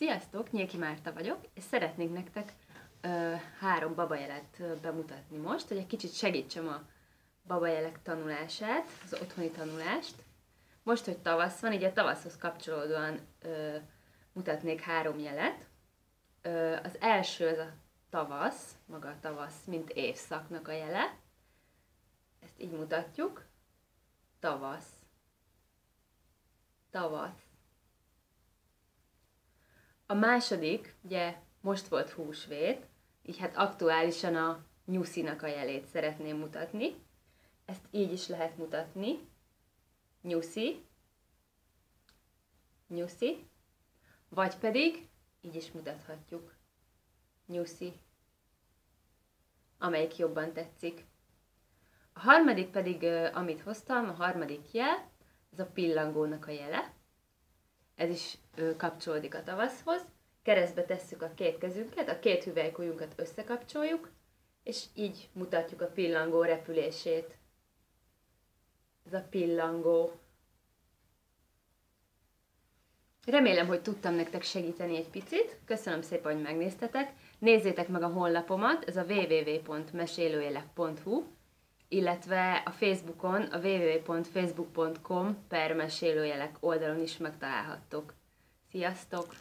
Sziasztok, Nyéki Márta vagyok, és szeretnék nektek 3 babajelet bemutatni most, hogy egy kicsit segítsem a babajelek tanulását, az otthoni tanulást. Most, hogy tavasz van, így a tavaszhoz kapcsolódóan mutatnék 3 jelet. Az első az a tavasz, maga a tavasz, mint évszaknak a jele. Ezt így mutatjuk. Tavasz. Tavasz. A második, ugye most volt húsvét, így hát aktuálisan a nyuszinak a jelét szeretném mutatni. Ezt így is lehet mutatni. Nyuszi. Nyuszi. Vagy pedig így is mutathatjuk. Nyuszi. Amelyik jobban tetszik. A harmadik pedig, amit hoztam, a harmadik jel, ez a pillangónak a jele. Ez is kapcsolódik a tavaszhoz. Keresztbe tesszük a 2 kezünket, a 2 hüvelykujjunkat összekapcsoljuk, és így mutatjuk a pillangó repülését. Ez a pillangó. Remélem, hogy tudtam nektek segíteni egy picit. Köszönöm szépen, hogy megnéztetek. Nézzétek meg a honlapomat, ez a www.mesélőjelek.hu, illetve a Facebookon, a www.facebook.com/mesélőjelek oldalon is megtalálhattok. Sziasztok!